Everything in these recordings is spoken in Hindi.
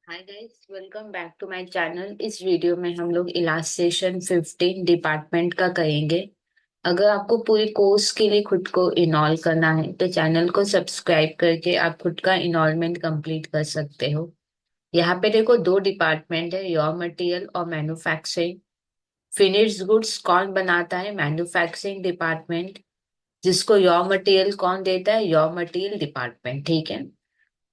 Hi guys, welcome back to my channel. इस वीडियो में हम लोग इलास्ट्रेशन 15 डिपार्टमेंट का करेंगे। अगर आपको पूरी कोर्स के लिए खुद को इनॉल करना है तो चैनल को सब्सक्राइब करके आप खुद का इनॉलमेंट कंप्लीट कर सकते हो। यहाँ पे देखो, दो डिपार्टमेंट है, रॉ मटेरियल और मैन्युफैक्चरिंग। फिनिश्ड गुड्स कौन बनाता है? Manufacturing department. जिसको रॉ मटेरियल कौन देता है? रॉ मटेरियल डिपार्टमेंट, ठीक है।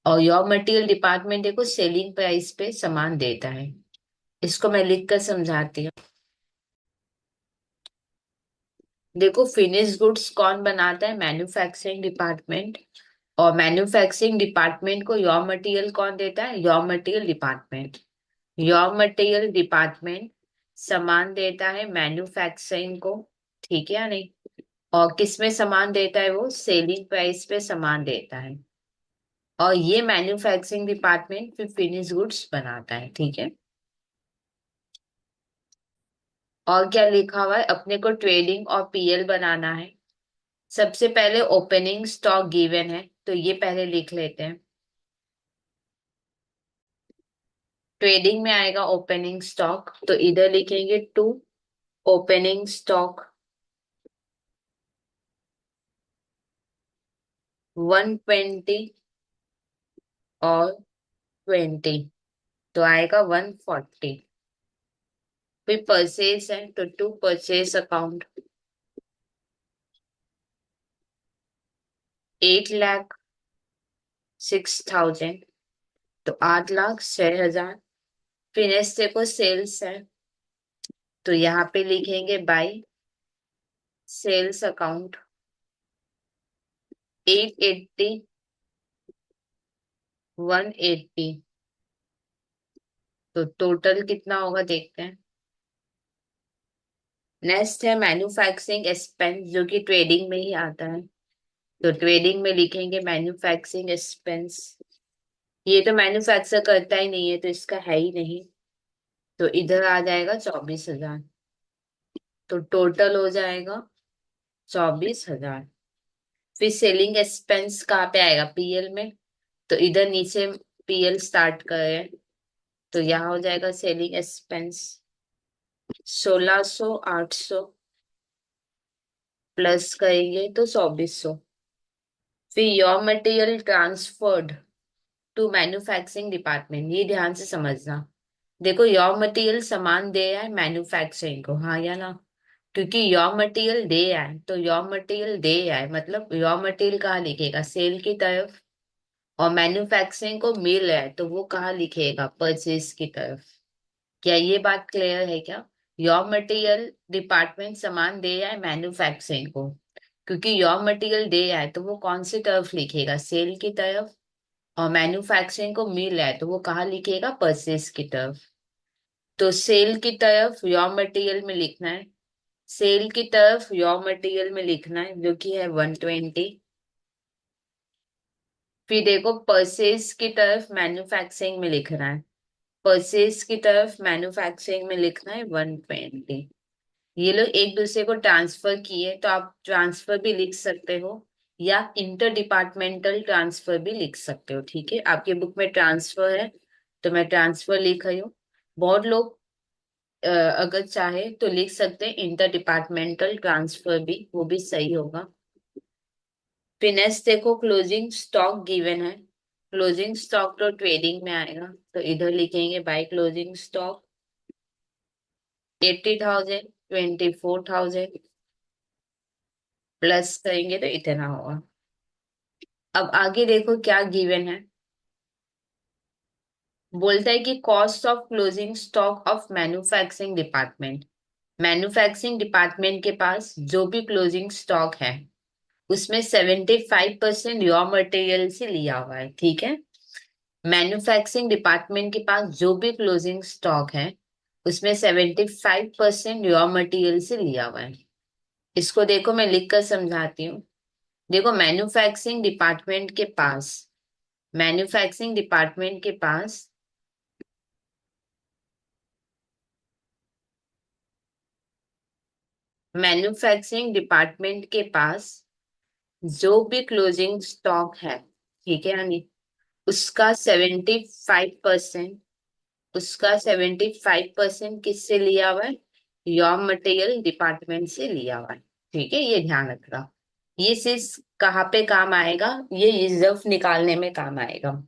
और रॉ मटेरियल डिपार्टमेंट देखो सेलिंग प्राइस पे सामान देता है। इसको मैं लिख कर समझाती हूँ। देखो, फिनिश गुड्स कौन बनाता है? Manufacturing department. और मैन्युफैक्चरिंग डिपार्टमेंट को रॉ मटेरियल कौन देता है? Raw material department. Raw material department सामान देता है मैन्युफैक्चरिंग को, ठीक है या नहीं? और किस में सामान देता है? वो सेलिंग प्राइस पे सामान देता है। और ये मैन्युफैक्चरिंग डिपार्टमेंट फिर फिनिश गुड्स बनाता है, ठीक है। और क्या लिखा हुआ है? अपने को ट्रेडिंग और पीएल बनाना है। सबसे पहले ओपनिंग स्टॉक गिवन है तो ये पहले लिख लेते हैं। ट्रेडिंग में आएगा ओपनिंग स्टॉक, तो इधर लिखेंगे टू ओपनिंग स्टॉक 120 और 20, तो आएगा 140। फिर परचेज है तो टू परचेज अकाउंट 8,06,000, तो 8,06,000। फिर देखो सेल्स है, तो यहाँ पे लिखेंगे बाई सेल्स अकाउंट 880 180, तो टोटल कितना होगा देखते हैं। नेक्स्ट है मैन्युफैक्चरिंग एक्सपेंस, जो कि ट्रेडिंग में ही आता है। तो ट्रेडिंग में लिखेंगे मैन्युफैक्चरिंग एक्सपेंस। ये तो मैन्युफैक्चर करता ही नहीं है तो इसका है ही नहीं, तो इधर आ जाएगा 24,000। तो टोटल हो जाएगा 24,000। फिर सेलिंग एक्सपेंस कहाँ पे आएगा? पीएल में। तो इधर नीचे पीएल स्टार्ट करें, तो यहाँ हो जाएगा सेलिंग एक्सपेंस 1600 800 प्लस करेंगे तो 2400। फिर your material transferred to manufacturing department, ये ध्यान से समझना। देखो, योर मटेरियल सामान दे रहा है मैन्युफैक्चरिंग को, हाँ या ना? क्योंकि योर मटेरियल दे रहा है तो योर मटेरियल दे रहा है मतलब योर मटेरियल कहाँ लिखेगा? सेल की तरफ। और मैन्युफैक्चरिंग को मिल रहा है तो वो कहाँ लिखेगा? परचेज की तरफ। क्या ये बात क्लियर है क्या? योर मटेरियल डिपार्टमेंट सामान दे रहा है मैन्युफैक्चरिंग को, क्योंकि योर मटेरियल दे रहा है तो वो कौन सी तरफ लिखेगा? सेल की तरफ। और मैन्युफैक्चरिंग को मिल रहा है तो वो कहाँ लिखेगा? परचेज की तरफ। तो सेल की तरफ योर मटेरियल में लिखना है। सेल की तरफ योर मटेरियल में लिखना है, जो कि है 120। फिर देखो, परचेज की तरफ मैन्युफैक्चरिंग में लिखना है। परचेज की तरफ मैन्युफैक्चरिंग में लिखना है 120। ये लोग एक दूसरे को ट्रांसफर किए तो आप ट्रांसफर भी लिख सकते हो, या इंटर डिपार्टमेंटल ट्रांसफर भी लिख सकते हो, ठीक है। आपके बुक में ट्रांसफर है तो मैं ट्रांसफर लिख रही हूँ। बहुत लोग अगर चाहे तो लिख सकते हैं इंटर डिपार्टमेंटल ट्रांसफर भी, वो भी सही होगा। फिनेस देखो, क्लोजिंग स्टॉक गिवन है। क्लोजिंग स्टॉक तो ट्रेडिंग में आएगा, तो इधर लिखेंगे बाय क्लोजिंग स्टॉक 80,000 24,000 प्लस करेंगे तो इतना होगा। अब आगे देखो क्या गिवन है। बोलता है कि cost of closing stock of manufacturing department. Manufacturing department के पास जो भी क्लोजिंग स्टॉक है उसमें 75% रॉ मटेरियल से लिया हुआ है, ठीक है। मैन्युफैक्चरिंग डिपार्टमेंट के पास जो भी क्लोजिंग स्टॉक है उसमें 75% रॉ मटेरियल से लिया हुआ है। इसको देखो, मैं लिख कर समझाती हूँ। देखो, मैन्युफैक्चरिंग डिपार्टमेंट के पास मैन्युफैक्चरिंग डिपार्टमेंट के पास जो भी क्लोजिंग स्टॉक है, ठीक है यानी, उसका 75%, उसका 75% किससे लिया हुआ है? रॉ मटेरियल डिपार्टमेंट से लिया हुआ है। ठीक है, ये ध्यान रखना। ये चीज कहाँ पे काम आएगा? ये रिजर्व निकालने में काम आएगा।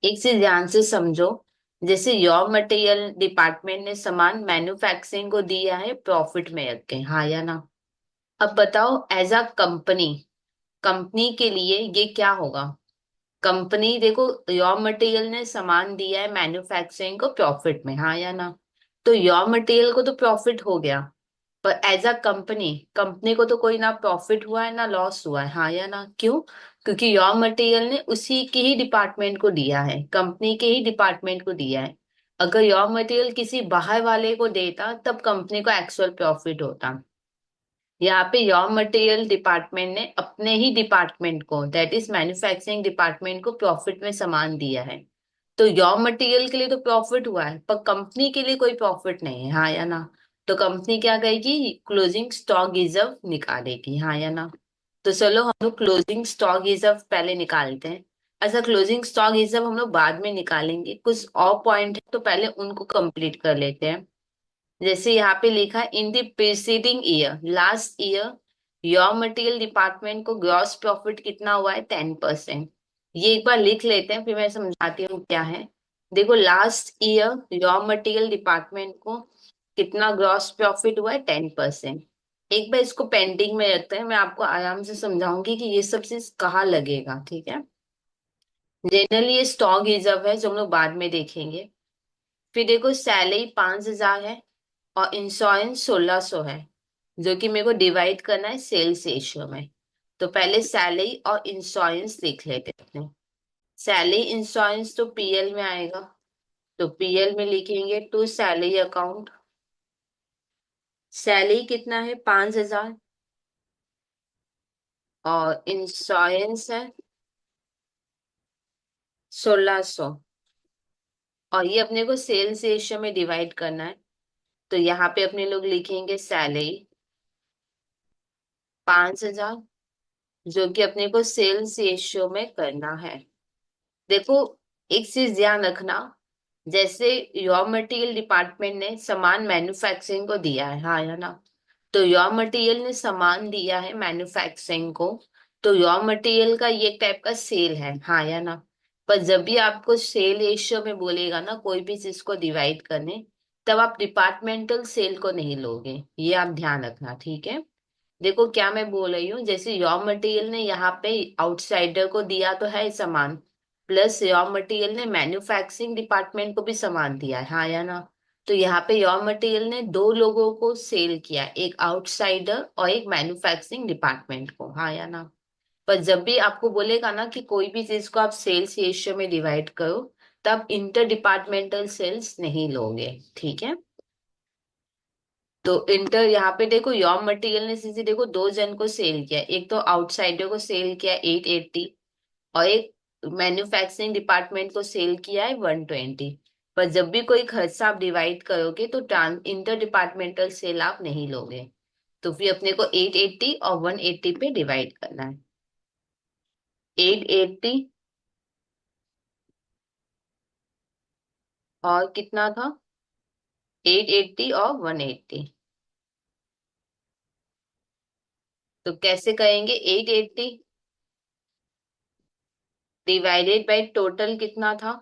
एक चीज ध्यान से समझो। जैसे रॉ मटेरियल डिपार्टमेंट ने सामान मैन्युफैक्चरिंग को दिया है प्रॉफिट में रख के, हाँ या ना? अब बताओ, एज अ कंपनी, कंपनी के लिए ये क्या होगा? कंपनी देखो, रॉ मटेरियल ने सामान दिया है मैन्युफैक्चरिंग को प्रॉफिट में, हाँ या ना? तो रॉ मटेरियल को तो प्रॉफिट हो गया, पर एज अ कंपनी, कंपनी को तो कोई ना प्रॉफिट हुआ है ना लॉस हुआ है, हाँ या ना? क्यों? क्योंकि रॉ मटेरियल ने उसी के ही डिपार्टमेंट को दिया है, कंपनी के ही डिपार्टमेंट को दिया है। अगर रॉ मटेरियल किसी बाहर वाले को देता तब कंपनी को एक्चुअल प्रॉफिट होता। यहाँ पे रॉ मटेरियल डिपार्टमेंट ने अपने ही डिपार्टमेंट को, दैट इज मैन्युफैक्चरिंग डिपार्टमेंट को प्रॉफिट में सामान दिया है। तो रॉ मटेरियल के लिए तो प्रॉफिट हुआ है, पर कंपनी के लिए कोई प्रॉफिट नहीं है, हाँ या ना? तो कंपनी क्या करेगी? क्लोजिंग स्टॉक रिजर्व निकालेगी, हाँ या ना? तो चलो हम लोग क्लोजिंग स्टॉक रिजर्व पहले निकालते हैं। अच्छा, क्लोजिंग स्टॉक रिजर्व हम लोग बाद में निकालेंगे, कुछ और पॉइंट है तो पहले उनको कंप्लीट कर लेते हैं। जैसे यहाँ पे लिखा है, in the preceding year, last year raw material department को ग्रॉस प्रॉफिट कितना हुआ है? 10%। ये एक बार लिख लेते हैं, फिर मैं समझाती हूँ क्या है। देखो, last year raw material department को कितना ग्रॉस प्रॉफिट हुआ है? 10%। एक बार इसको पेंडिंग में रखते हैं, मैं आपको आराम से समझाऊंगी कि ये सब चीज कहाँ लगेगा, ठीक है? जनरली ये स्टॉक रिजर्व है जो हम लोग बाद में देखेंगे। फिर देखो, सैलरी 5,000 है और इंश्योरेंस 1,600 है, जो कि मेरे को डिवाइड करना है सेल्स रेशियो में। तो पहले सैलरी और इंश्योरेंस लिख लेते हैं अपने। सैलरी इंश्योरेंस तो पीएल में आएगा, तो पीएल में लिखेंगे टू सैलरी अकाउंट। सैलरी कितना है? 5,000, और इंश्योरेंस है 1,600, और ये अपने को सेल्स रेशियो में डिवाइड करना है। तो यहाँ पे अपने लोग लिखेंगे सैलरी 5,000, जो कि अपने को सेल्स रेशियो में करना है। देखो, एक चीज ध्यान रखना। जैसे रॉ मटेरियल डिपार्टमेंट ने सामान मैन्युफैक्चरिंग को दिया है, हाँ या ना? तो रॉ मटेरियल ने सामान दिया है मैन्युफैक्चरिंग को, तो रॉ मटेरियल का ये टाइप का सेल है, हाँ या ना? पर जब भी आपको सेल रेशियो में बोलेगा ना कोई भी चीज को डिवाइड करने, तब आप डिपार्टमेंटल सेल को नहीं लोगे, ये आप ध्यान रखना, ठीक है? देखो क्या मैं बोल रही हूँ, जैसे रॉ मटेरियल ने यहाँ पे आउटसाइडर को दिया तो है सामान, प्लस रॉ मटेरियल ने मैन्युफैक्चरिंग डिपार्टमेंट को भी सामान दिया है, हाँ या ना? तो यहाँ पे रॉ मटेरियल ने दो लोगों को सेल किया, एक आउटसाइडर और एक मैन्युफैक्चरिंग डिपार्टमेंट को, हाँ या ना? पर जब भी आपको बोलेगा ना कि कोई भी चीज को आप सेल्स रेशियो में डिवाइड करो, तब इंटर डिपार्टमेंटल सेल्स नहीं लोगे, ठीक है? तो इंटर यहाँ पे देखो, रॉ मटेरियल ने सीधे देखो दो जन को सेल किया, एक तो आउटसाइडर को सेल किया 880, और एक मैन्युफैक्चरिंग डिपार्टमेंट को सेल किया है 120। पर जब भी कोई खर्चा आप डिवाइड करोगे तो इंटर डिपार्टमेंटल सेल आप नहीं लोगे। तो फिर अपने को 880 और 180 पे डिवाइड करना है। 880 और कितना था? 880 और 180। तो कैसे करेंगे? 880 डिवाइडेड बाई टोटल कितना था?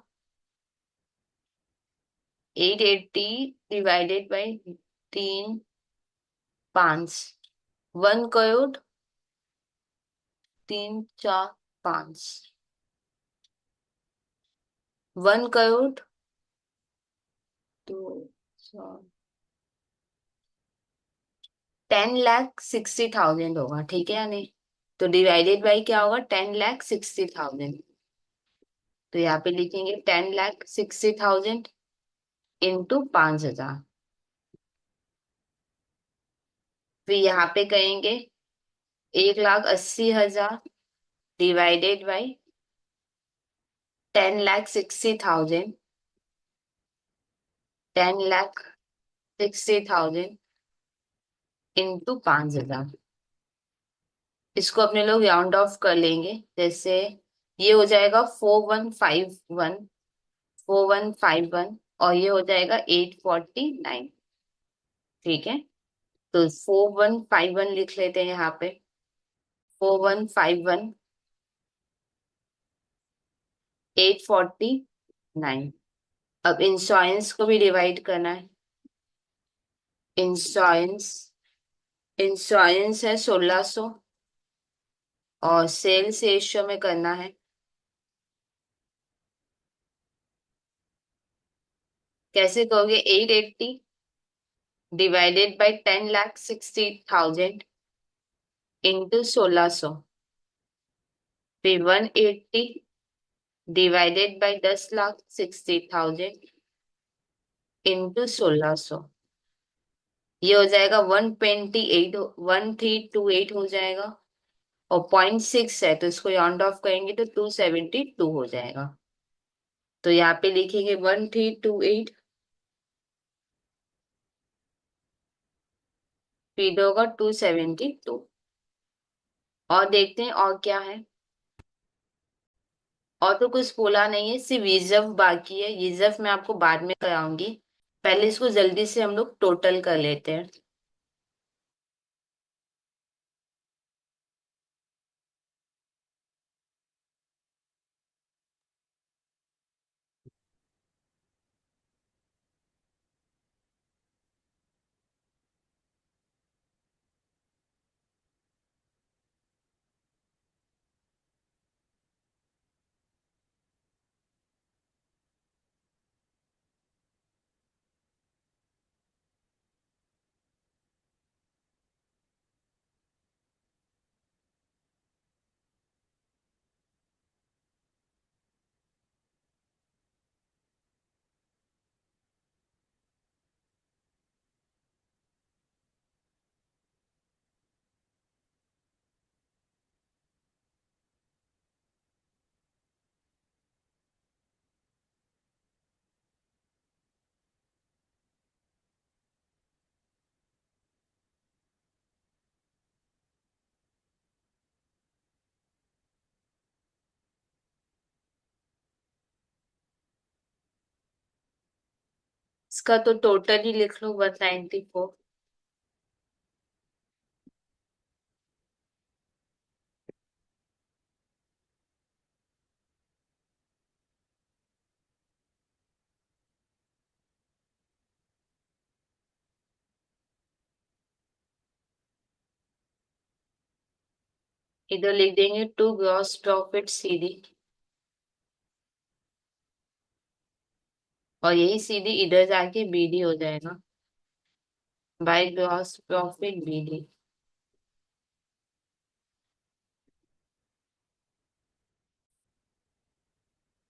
880 डिवाइडेड बाई 3, 5, 1 करोड़, 3, 4, 5, 1 करोड़, 2, 4, 10,60,000 होगा, ठीक है या नहीं? तो डिवाइडेड बाई क्या होगा? 10,60,000। तो यहाँ पे लिखेंगे 10,60,000 इंटू 5,000। फिर यहाँ पे कहेंगे 1,80,000 डिवाइडेड बाई 10,60,000, 10,60,000 इंटू 5,000। इसको अपने लोग राउंड ऑफ कर लेंगे, जैसे ये हो जाएगा 4151, 4151, और ये हो जाएगा 849। ठीक है, तो 4151 लिख लेते हैं यहाँ पे, 4151, 849। अब इंश्योरेंस को भी डिवाइड करना है। इंश्योरेंस, इंश्योरेंस है 1600, और सेल्स रेशियो में करना है। कैसे कहोगे? 880 डिवाइडेड बाई 10,60,000 इंटू 1600, फिर 180 डिवाइडेड बाई 10,60,000 इंटू 1600। ये हो जाएगा 128, 1328 हो जाएगा, और 0.6 है तो इसको राउंड ऑफ करेंगे तो 272 हो जाएगा। तो यहाँ पे लिखेंगे 1328, फिर होगा 272। और देखते हैं और क्या है। और तो कुछ बोला नहीं है, सिर्फ रिजर्व बाकी है। रिजर्व मैं आपको बाद में कराऊंगी, पहले इसको जल्दी से हम लोग टोटल कर लेते हैं। इसका तो टोटल ही लिख लो, 194। इधर लिख देंगे टू ग्रॉस प्रॉफिट सीडी, और यही सीडी इधर जाके बीडी हो जाएगा, बाय ग्रॉस प्रॉफिट बीडी।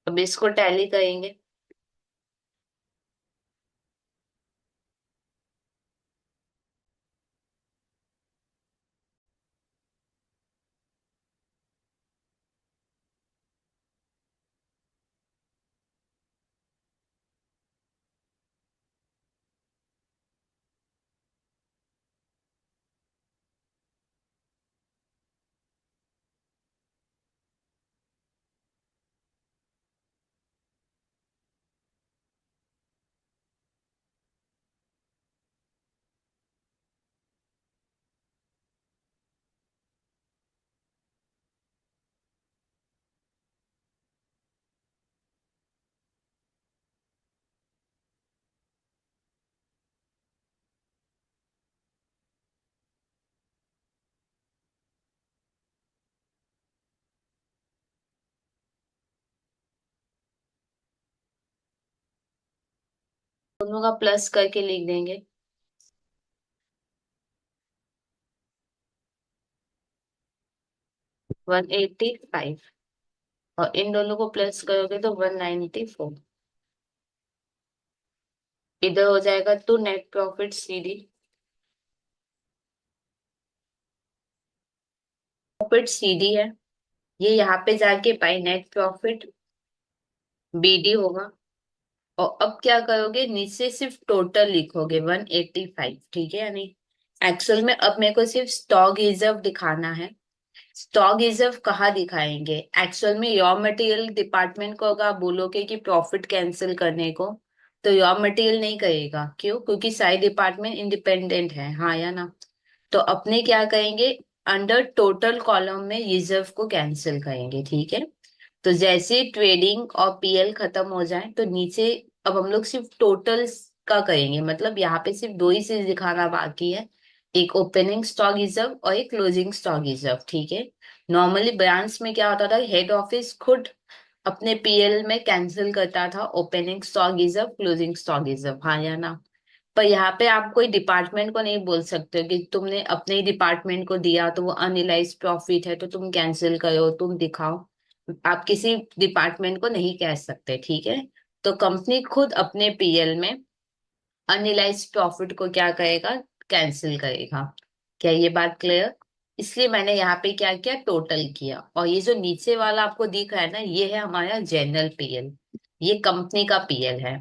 अब इसको टैली करेंगे। दोनों का प्लस करके लिख देंगे। 185, और इन दोनों को प्लस करोगे तो 194। इधर हो जाएगा to net profit CD, profit CD है, ये यहाँ पे जाके बाय नेट प्रॉफिट बीडी होगा। और अब क्या करोगे, नीचे सिर्फ टोटल लिखोगे 185, ठीक है? यानी एक्चुअल में अब मेरे को सिर्फ स्टॉक रिजर्व दिखाना है। स्टॉक रिजर्व कहाँ दिखाएंगे? एक्चुअल में रॉ मटेरियल डिपार्टमेंट को अगर आप बोलोगे कि प्रॉफिट कैंसिल करने को, तो रॉ मटेरियल नहीं करेगा। क्यों? क्योंकि सारे डिपार्टमेंट इंडिपेंडेंट है, हाँ या ना? तो अपने क्या करेंगे, अंडर टोटल कॉलम में रिजर्व को कैंसिल करेंगे, ठीक है। तो जैसे ट्रेडिंग और पीएल खत्म हो जाए तो नीचे अब हम लोग सिर्फ टोटल का करेंगे, मतलब यहाँ पे सिर्फ दो ही चीज दिखाना बाकी है, एक ओपनिंग स्टॉक रिजर्व और एक क्लोजिंग स्टॉक रिजर्व, ठीक है। नॉर्मली ब्रांच में क्या होता था, हेड ऑफिस खुद अपने पीएल में कैंसिल करता था opening stock reserve, closing stock reserve, हाँ या ना? पर यहाँ पे आप कोई डिपार्टमेंट को नहीं बोल सकते हो कि तुमने अपने ही डिपार्टमेंट को दिया तो वो अनरियलाइज्ड प्रॉफिट है तो तुम कैंसिल करो, तुम दिखाओ। आप किसी डिपार्टमेंट को नहीं कह सकते, ठीक है। तो कंपनी खुद अपने पीएल में अनरियलाइज्ड प्रॉफिट को क्या करेगा, कैंसिल करेगा। क्या ये बात क्लियर? इसलिए मैंने यहाँ पे क्या किया, टोटल किया। और ये जो नीचे वाला आपको दिख रहा है ना, ये है हमारा जनरल पीएल, ये कंपनी का पीएल है।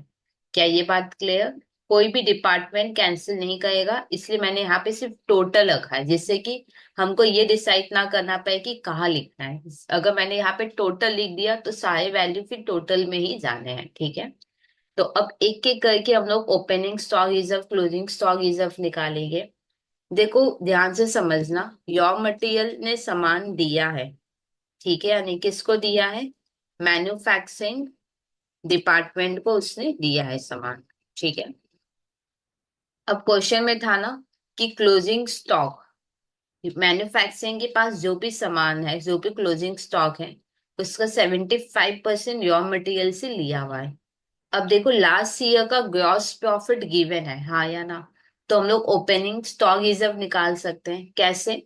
क्या ये बात क्लियर? कोई भी डिपार्टमेंट कैंसिल नहीं करेगा, इसलिए मैंने यहाँ पे सिर्फ टोटल रखा है, जिससे कि हमको ये डिसाइड ना करना पड़े कि कहाँ लिखना है। अगर मैंने यहाँ पे टोटल लिख दिया तो सारे वैल्यू फिर टोटल में ही जाने हैं, ठीक है। तो अब एक एक करके हम लोग opening stock reserve, closing stock reserve निकालेंगे। देखो ध्यान से समझना, रॉ मटेरियल ने सामान दिया है, ठीक है, यानी किसको दिया है, मैन्युफैक्चरिंग डिपार्टमेंट को उसने दिया है सामान, ठीक है। अब क्वेश्चन में था ना कि क्लोजिंग स्टॉक, मैन्युफैक्चरिंग के पास जो भी सामान है, जो भी क्लोजिंग स्टॉक है, उसका 75% रॉ मटेरियल से लिया हुआ है। अब देखो लास्ट ईयर का ग्रॉस प्रॉफिट गिवन है, हाँ या ना? तो हम लोग ओपनिंग स्टॉक रिजर्व निकाल सकते हैं। कैसे?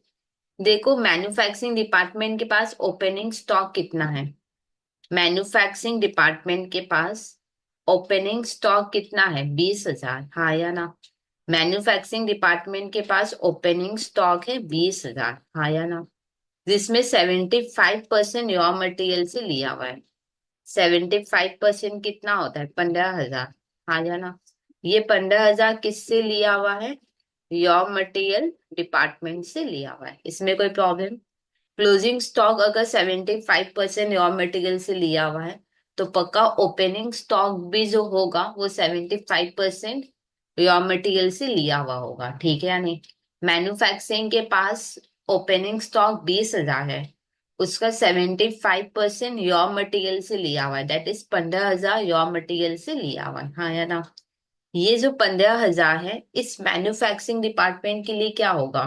देखो मैन्युफैक्चरिंग डिपार्टमेंट के पास ओपनिंग स्टॉक कितना है, मैन्युफैक्चरिंग डिपार्टमेंट के पास ओपनिंग स्टॉक कितना है, 20,000, हाँ या ना? मैन्युफैक्चरिंग डिपार्टमेंट के पास ओपनिंग स्टॉक है 20,000, हाँ या ना? जिसमें 75% रॉ मटेरियल से लिया हुआ है। 75% कितना होता है, 15,000, हाँ या ना? ये 15,000 किससे लिया हुआ है, रॉ मटेरियल डिपार्टमेंट से लिया हुआ है। इसमें कोई प्रॉब्लम? क्लोजिंग स्टॉक अगर 75% रॉ मटेरियल से लिया हुआ है, तो पक्का ओपनिंग स्टॉक भी जो होगा वो 75% रॉ मटेरियल से लिया हुआ होगा, ठीक है या नहीं? मैन्युफैक्चरिंग के पास ओपनिंग स्टॉक 20,000 है, उसका 75% रॉ मटेरियल से लिया हुआ है, दैट इज 15,000 रॉ मटेरियल से लिया हुआ है, हाँ या ना? ये जो 15,000 है इस मैन्युफैक्चरिंग डिपार्टमेंट के लिए क्या होगा,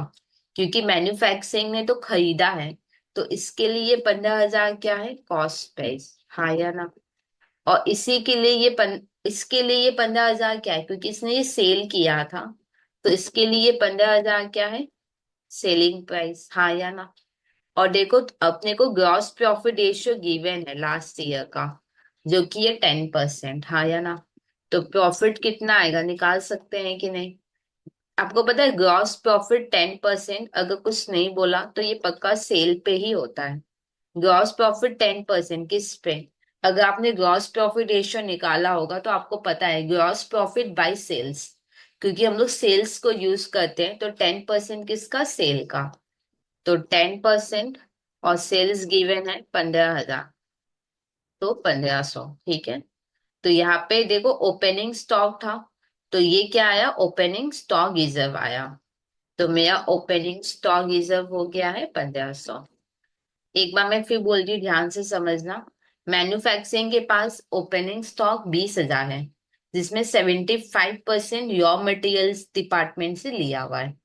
क्योंकि मैन्युफैक्चरिंग ने तो खरीदा है, तो इसके लिए ये 15,000 क्या है, कॉस्ट प्राइस, हाँ या ना? और इसी के लिए इसके लिए ये 15,000 क्या है, क्योंकि इसने ये सेल किया था, तो इसके लिए ये 15,000 क्या है, सेलिंग प्राइस, हाँ या ना? और देखो अपने को ग्रॉस प्रॉफिट रेशियो गिवन है लास्ट ईयर का, जो कि है 10%, हाँ या ना? तो प्रॉफिट कितना आएगा निकाल सकते हैं कि नहीं? आपको पता है ग्रॉस प्रॉफिट 10%, अगर कुछ नहीं बोला तो ये पक्का सेल पे ही होता है। ग्रॉस प्रॉफिट 10% किस पे? अगर आपने ग्रॉस प्रॉफिट रेशियो निकाला होगा तो आपको पता है ग्रॉस प्रॉफिट बाय सेल्स, क्योंकि हम लोग सेल्स को यूज करते हैं, तो 10% किसका, सेल का। तो 10% और सेल्स गिवन है 15,000, तो 1,500, ठीक है। तो यहाँ पे देखो ओपनिंग स्टॉक था, तो ये क्या आया, ओपनिंग स्टॉक रिजर्व आया। तो मेरा ओपनिंग स्टॉक रिजर्व हो गया है 1,500। एक बार मैं फिर बोल रही हूँ, ध्यान से समझना। मैन्युफैक्चरिंग के पास ओपनिंग स्टॉक 20,000 है, जिसमें 75% रॉ मटेरियल्स डिपार्टमेंट से लिया हुआ है।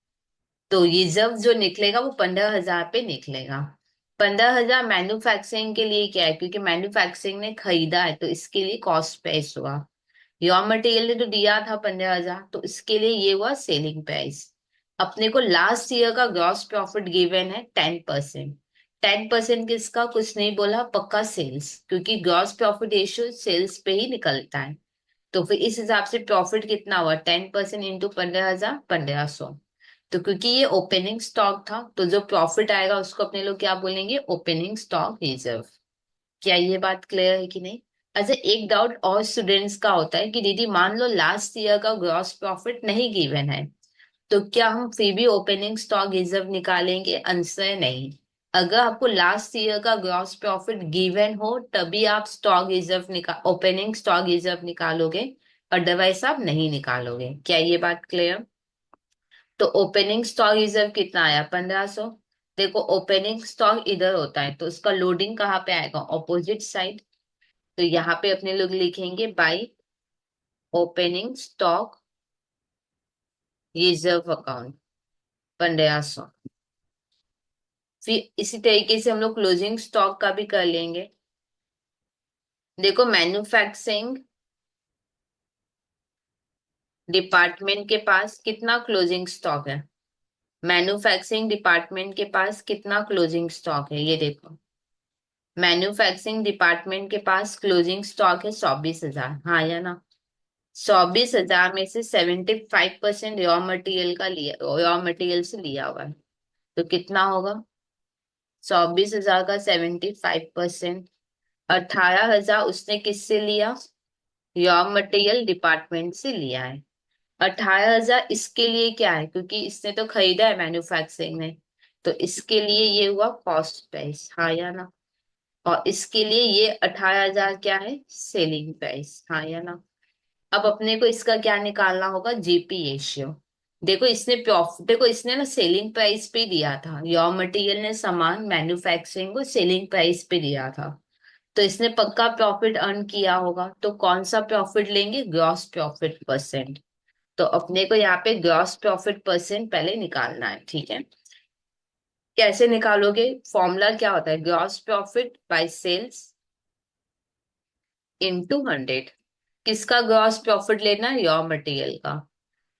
तो रिजर्व जो निकलेगा वो 15,000 पे निकलेगा। 15,000 मैन्युफैक्चरिंग के लिए क्या है, क्योंकि मैन्युफैक्चरिंग ने खरीदा है तो इसके लिए कॉस्ट प्राइस हुआ। रॉ मटेरियल ने तो दिया था 15,000, तो इसके लिए ये हुआ सेलिंग प्राइस। अपने को लास्ट ईयर का ग्रॉस प्रॉफिट गिवन है 10%। 10% किसका, कुछ नहीं बोला, पक्का सेल्स, क्योंकि ग्रॉस प्रॉफिट रेशियो सेल्स पे ही निकलता है। तो फिर इस हिसाब से प्रॉफिट कितना हुआ, 10% इंटू 15,000, 1,500। तो क्योंकि ये ओपनिंग स्टॉक था, तो जो प्रॉफिट आएगा उसको अपने लोग क्या बोलेंगे, ओपनिंग स्टॉक रिजर्व। क्या ये बात क्लियर है कि नहीं? अच्छा एक डाउट और स्टूडेंट्स का होता है कि दीदी मान लो लास्ट ईयर का ग्रॉस प्रॉफिट नहीं गिवन है, तो क्या हम फिर भी ओपनिंग स्टॉक रिजर्व निकालेंगे? आंसर नहीं। अगर आपको लास्ट ईयर का ग्रॉस प्रॉफिट गिवन हो तभी आप स्टॉक रिजर्व निकाल ओपनिंग स्टॉक रिजर्व निकालोगे, अदरवाइज आप नहीं निकालोगे। क्या ये बात क्लियर? तो ओपनिंग स्टॉक रिजर्व कितना आया? 1500। देखो ओपनिंग स्टॉक इधर होता है तो उसका लोडिंग कहाँ पे आएगा? Opposite side. तो यहाँ पे अपने लोग लिखेंगे by opening stock reserve account 1500। फिर इसी तरीके से हम लोग क्लोजिंग स्टॉक का भी कर लेंगे। देखो मैन्युफैक्चरिंग डिपार्टमेंट के पास कितना क्लोजिंग स्टॉक है? मैन्युफैक्चरिंग डिपार्टमेंट के पास कितना क्लोजिंग स्टॉक है? ये देखो मैन्युफैक्चरिंग डिपार्टमेंट के पास क्लोजिंग स्टॉक है 24,000, हाँ या ना? 24,000 में से 75% रॉ मटेरियल का लिया, रॉ मटेरियल से लिया हुआ है। तो कितना होगा? 24,000 का 75%, 18,000 उसने किससे लिया? रॉ मटेरियल डिपार्टमेंट से लिया है। 18,000 इसके लिए क्या है? क्योंकि इसने तो खरीदा है मैन्युफैक्चरिंग में, तो इसके लिए ये हुआ कॉस्ट प्राइस, हाँ या ना? और इसके लिए ये 18,000 क्या है? सेलिंग प्राइस, हाँ या ना? अब अपने को इसका क्या निकालना होगा? GP ratio. देखो इसने प्रॉफिट, देखो इसने ना सेलिंग प्राइस पे दिया था, रॉ मटेरियल ने सामान मैन्युफैक्चरिंग को सेलिंग प्राइस पे दिया था, तो इसने पक्का प्रॉफिट अर्न किया होगा। तो कौन सा प्रॉफिट लेंगे? Gross profit percent. तो अपने को यहाँ पे ग्रॉस प्रॉफिट परसेंट पहले निकालना है, ठीक है? कैसे निकालोगे? फॉर्मूला क्या होता है? Gross profit by sales into 100। किसका ग्रॉस प्रॉफिट लेना है? रॉ मटेरियल का।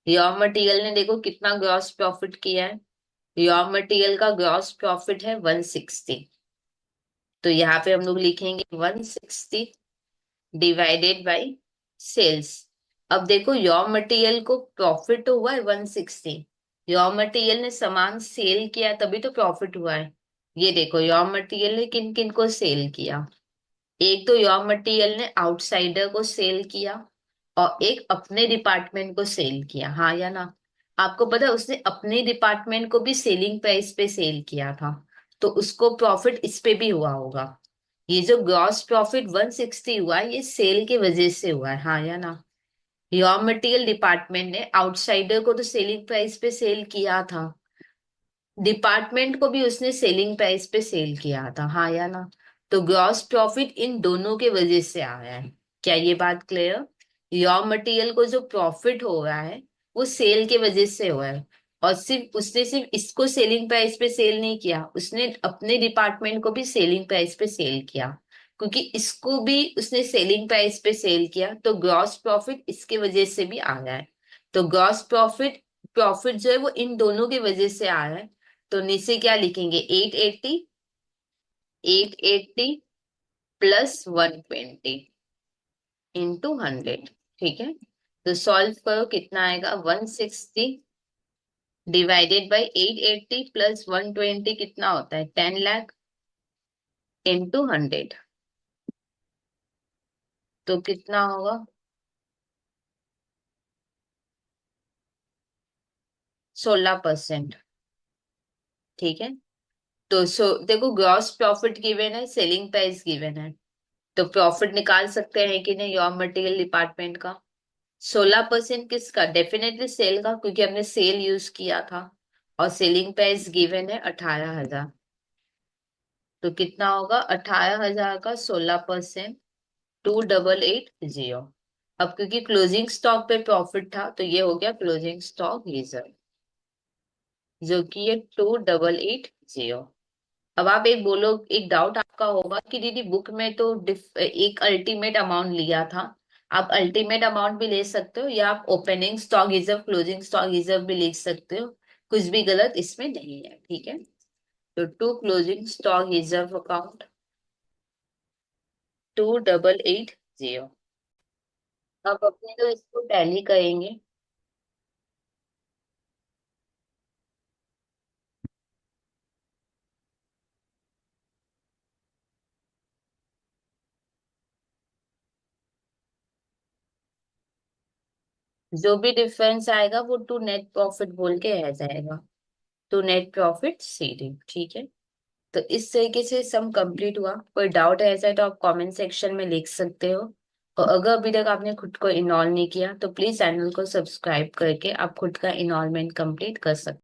रॉ मटेरियल ने देखो कितना ग्रॉस प्रॉफिट किया है। रॉ मटेरियल का ग्रॉस प्रॉफिट है 160। तो यहाँ पे हम लोग लिखेंगे 160 डिवाइडेड बाय सेल्स। अब देखो रॉ मटेरियल को प्रॉफिट तो हुआ है 160, रॉ मटेरियल ने सामान सेल किया तभी तो प्रॉफिट हुआ है। ये देखो रॉ मटेरियल ने किन किन को सेल किया? एक तो रॉ मटेरियल ने आउटसाइडर को सेल किया और एक अपने डिपार्टमेंट को सेल किया, हाँ या ना? आपको पता है उसने अपने डिपार्टमेंट को भी सेलिंग प्राइस पे सेल किया था, तो उसको प्रॉफिट इस पे भी हुआ होगा। ये जो ग्रॉस प्रॉफिट 160 हुआ है ये सेल की वजह से हुआ है, हाँ या ना? रॉ मटेरियल डिपार्टमेंट ने आउटसाइडर को तो सेलिंग प्राइस पे सेल किया था, डिपार्टमेंट को भी उसने सेलिंग प्राइस पे सेल किया था, हाँ या ना? तो ग्रॉस प्रॉफिट इन दोनों के वजह से आया है। क्या ये बात क्लियर? रॉ मटेरियल को जो प्रॉफिट हो रहा है वो सेल के वजह से हुआ है। और सिर्फ उसने सिर्फ इसको सेलिंग प्राइस पे सेल नहीं किया, उसने अपने डिपार्टमेंट को भी सेलिंग प्राइस पे सेल किया, क्योंकि इसको भी उसने सेलिंग प्राइस पे सेल किया तो ग्रॉस प्रॉफिट इसके वजह से भी आया है। तो ग्रॉस प्रॉफिट प्रॉफिट जो है वो इन दोनों की वजह से आया है। तो नीचे क्या लिखेंगे? 880, 880 प्लस 120 इंटू 100, ठीक है? तो सॉल्व करो कितना आएगा? 160 डिवाइडेड बाई 880 प्लस 120 कितना होता है? 10 लाख इंटू 100। तो कितना होगा? 16%, ठीक है? तो देखो ग्रॉस प्रॉफिट गिवन है, सेलिंग प्राइस गिवन है, तो प्रॉफिट निकाल सकते हैं कि नहीं रॉ मटेरियल डिपार्टमेंट का? 16% किसका? डेफिनेटली सेल का, क्योंकि हमने सेल यूज किया था। और सेलिंग प्राइस गिवन है 18,000। तो कितना होगा? 18,000 का 16%, 2880। अब क्योंकि क्लोजिंग स्टॉक पे प्रॉफिट था तो ये हो गया क्लोजिंग स्टॉक रिजर्व, जो कि ये 2880। अब आप एक बोलो, एक डाउट आपका होगा कि दीदी बुक में तो एक अल्टीमेट अमाउंट लिया था। आप अल्टीमेट अमाउंट भी ले सकते हो या आप opening stock reserve closing stock reserve भी लिख सकते हो, कुछ भी गलत इसमें नहीं है, ठीक है? तो to closing stock reserve account 2880। अब अपने तो इसको टैली करेंगे। जो भी डिफरेंस आएगा वो टू नेट प्रॉफिट बोल के रह जाएगा, टू नेट प्रॉफिट सीडी, ठीक है? तो इस तरीके से सम कंप्लीट हुआ। कोई डाउट है ऐसा है तो आप कमेंट सेक्शन में लिख सकते हो। और अगर अभी तक आपने खुद को इनरोल नहीं किया तो प्लीज चैनल को सब्सक्राइब करके आप खुद का इनरोलमेंट कंप्लीट कर सकते हो।